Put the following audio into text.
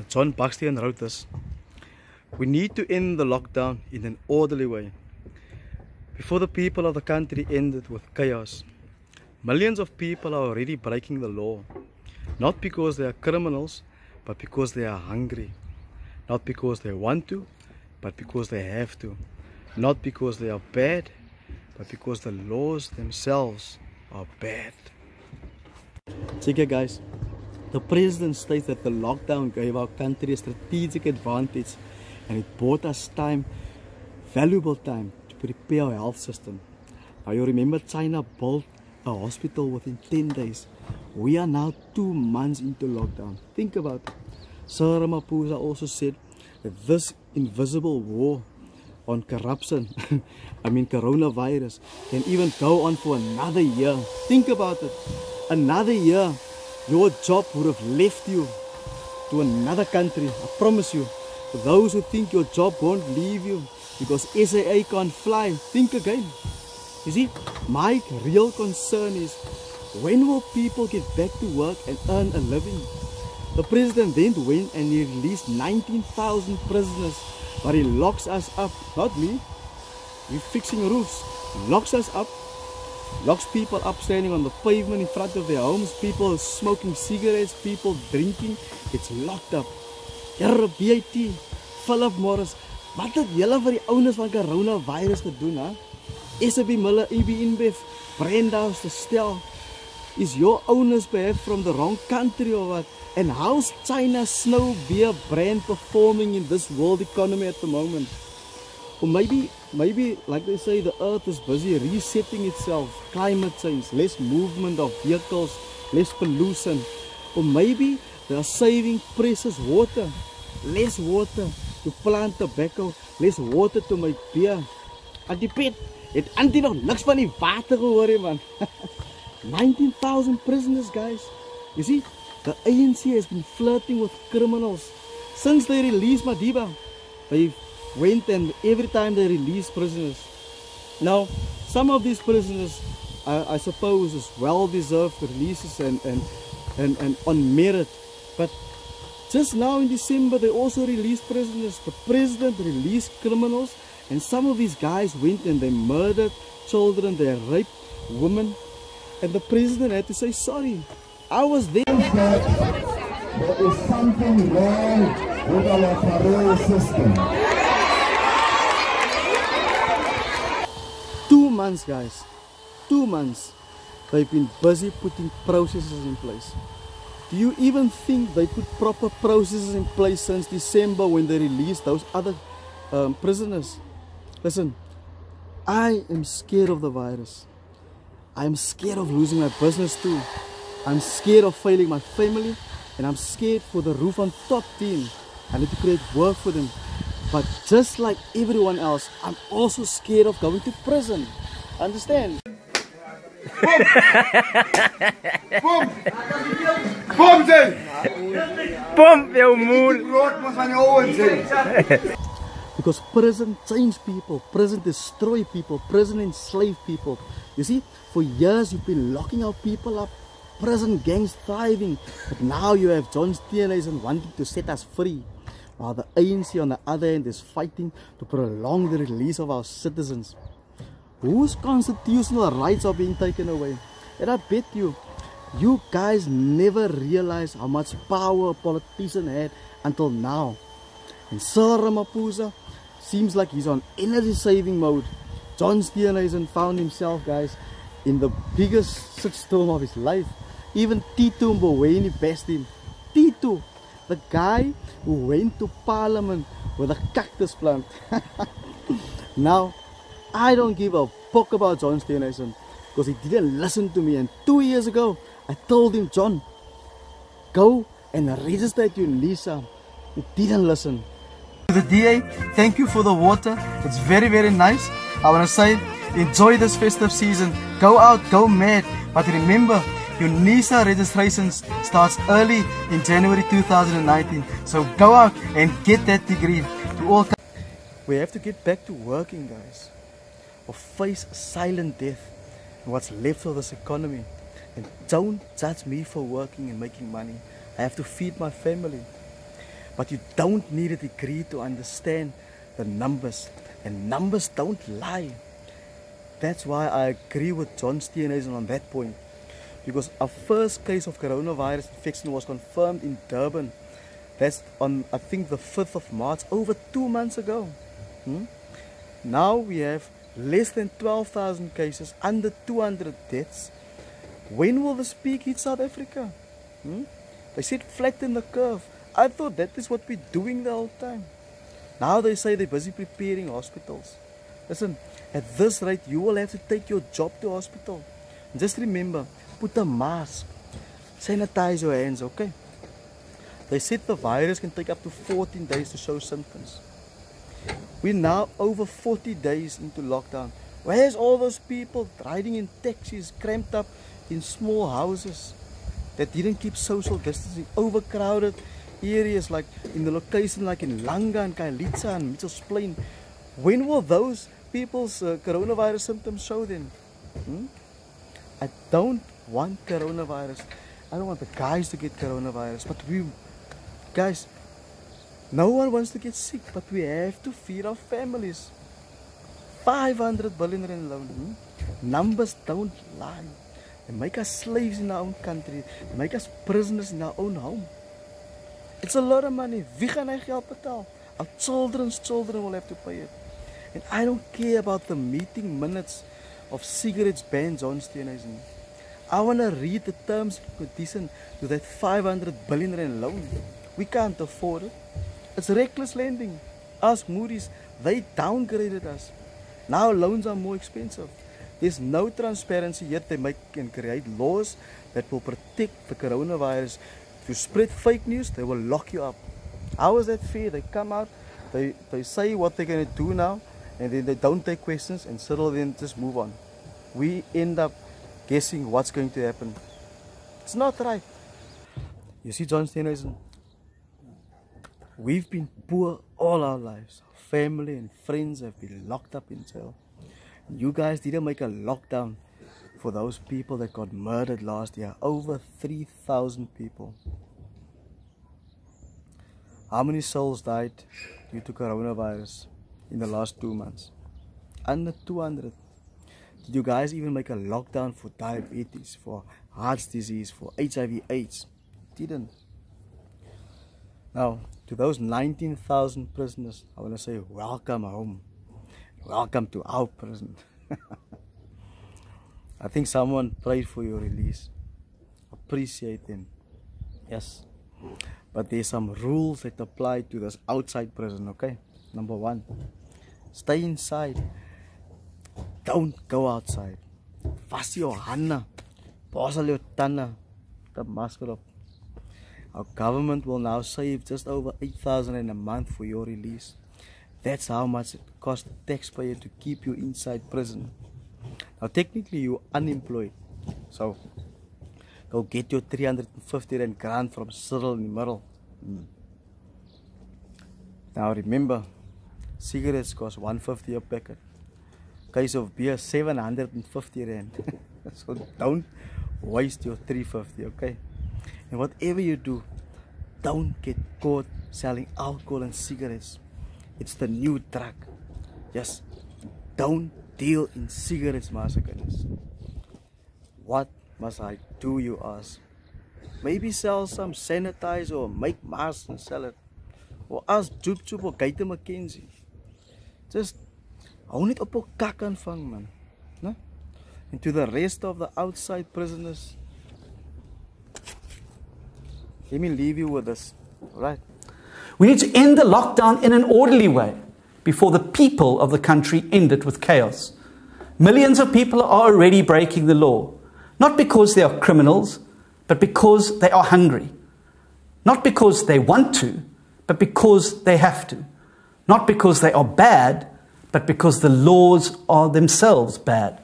John Buxton wrote this: "We need to end the lockdown in an orderly way. Before the people of the country end it with chaos. Millions of people are already breaking the law, not because they are criminals, but because they are hungry. Not because they want to, but because they have to. Not because they are bad, but because the laws themselves are bad." Check it, guys. The president states that the lockdown gave our country a strategic advantage and it bought us time, valuable time, to prepare our health system. Now you remember China built a hospital within 10 days. We are now 2 months into lockdown. Think about it. Sir Ramaphosa also said that this invisible war on corruption, coronavirus, can even go on for another year. Think about it. Another year, your job would have left you to another country. I promise you. For those who think your job won't leave you because SAA can't fly, think again. You see, my real concern is, when will people get back to work and earn a living? The president then went and he released 19,000 prisoners, but he locks us up. Not me. We're fixing roofs. Locks us up. Locks people up standing on the pavement in front of their homes. People smoking cigarettes. People drinking. It's locked up. Here, BIT, Philip Morris. Wat het julle vir die owners van coronavirus gedoen, hè? SAB Miller, EB InBev, Brandhouse, the Stel. Is your owners perhaps from the wrong country or what? And how's China's snow beer brand performing in this world economy at the moment? Or maybe like they say, the earth is busy resetting itself. Climate change, less movement of vehicles, less pollution. Or maybe they are saving precious water. Less water to plant tobacco, less water to make beer. Auntie Pet, het Auntie nog niks van die water gehoor, man. 19,000 prisoners, guys. You see, the ANC has been flirting with criminals since they released Madiba. They went and every time they released prisoners. Now, some of these prisoners, I suppose, is well-deserved releases and on merit. But just now in December, they also released prisoners. The president released criminals, and some of these guys went and they murdered children, they raped women, and the president had to say sorry. I was there. There is something wrong with our parole system. 2 months, guys. 2 months. They've been busy putting processes in place. Do you even think they put proper processes in place since December when they released those other prisoners? Listen, I am scared of the virus. I'm scared of losing my business too. I'm scared of failing my family, and I'm scared for the roof on top team. I need to create work for them. But just like everyone else, I'm also scared of going to prison. Understand? Boom! Boom, then! Pomp jou moer. Because prison change people, prison destroy people, prison enslave people. You see, for years you've been locking our people up, prison gangs thriving, but now you have John Steenhuisen wanting to set us free, while the ANC on the other hand is fighting to prolong the release of our citizens. Whose constitutional rights are being taken away? And I bet you guys never realized how much power a politician had until now. And Sir Ramaphosa seems like he's on energy saving mode. John Steenhuisen found himself, guys, in the biggest shitstorm of his life. Even Tito Mboweni bashed him. Tito, the guy who went to parliament with a cactus plant. Now, I don't give a fuck about John Steenhuisen because he didn't listen to me. And 2 years ago, I told him, John, go and register at UNISA. He didn't listen. To the DA, thank you for the water. It's very, very nice. I want to say, enjoy this festive season. Go out, go mad. But remember, UNISA registrations starts early in January 2019. So go out and get that degree. To all, we have to get back to working, guys, or face silent death in what's left of this economy. And don't judge me for working and making money. I have to feed my family. But you don't need a degree to understand the numbers. And numbers don't lie. That's why I agree with John Steenhuisen on that point. Because our first case of coronavirus infection was confirmed in Durban. That's on, I think, the 5th of March, over 2 months ago. Now we have less than 12,000 cases, under 200 deaths. When will this peak hit South Africa? They said flatten the curve. I thought that is what we're doing the whole time. Now they say they're busy preparing hospitals. Listen, at this rate, you will have to take your job to hospital. Just remember, put a mask, sanitize your hands, okay? They said the virus can take up to 14 days to show symptoms. We're now over 40 days into lockdown. Where's all those people riding in taxis, cramped up in small houses that didn't keep social distancing, overcrowded areas like in the location like in Langa and Kailitsa and Mitchell's Plain? When will those people's coronavirus symptoms show then? I don't want coronavirus. I don't want the guys to get coronavirus, but guys, no one wants to get sick, but we have to feed our families. 500 billion rand alone. Numbers don't lie. They make us slaves in our own country. They make us prisoners in our own home. It's a lot of money. Wie gaan hy geld betaal? Our children will have to pay it. And I don't care about the meeting minutes of cigarettes bans on Steenhuisen. I want to read the terms and conditions to that 500 billion rand loan. We can't afford it. It's reckless lending. Ask Moody's. They downgraded us. Now loans are more expensive. There's no transparency, yet they make and create laws that will protect the coronavirus. If you spread fake news, they will lock you up. How is that fair? They come out, they say what they're going to do now, and then they don't take questions and settle, then just move on. We end up guessing what's going to happen. It's not right. You see, John Steenhuisen, we've been poor all our lives. Our family and friends have been locked up in jail. You guys didn't make a lockdown for those people that got murdered last year. Over 3,000 people. How many souls died due to coronavirus in the last 2 months? Under 200. Did you guys even make a lockdown for diabetes, for heart disease, for HIV/AIDS? Didn't. Now, to those 19,000 prisoners, I want to say welcome home. Welcome to our prison. I think someone prayed for your release. Appreciate them. Yes. But there's some rules that apply to this outside prison, okay? Number 1, stay inside. Don't go outside. Was jou hande. Borsel jou tande. The masker up. Our government will now save just over 8,000 in a month for your release. That's how much it costs the taxpayer to keep you inside prison. Now technically you're unemployed. So go get your 350 rand grant from Cyril in the middle. Now remember, cigarettes cost 150 a packet. Case of beer 750 rand. So don't waste your 350, okay? And whatever you do, don't get caught selling alcohol and cigarettes. It's the new drug. Yes, don't deal in cigarettes, massacres. What must I do, you ask? Maybe sell some sanitizer or make masks and sell it. Or ask Joop Joop or Gaita McKenzie. Just hou net op jou kak aanvang, man. No? And to the rest of the outside prisoners, let me leave you with this, right? We need to end the lockdown in an orderly way before the people of the country end it with chaos. Millions of people are already breaking the law, not because they are criminals, but because they are hungry. Not because they want to, but because they have to. Not because they are bad, but because the laws are themselves bad.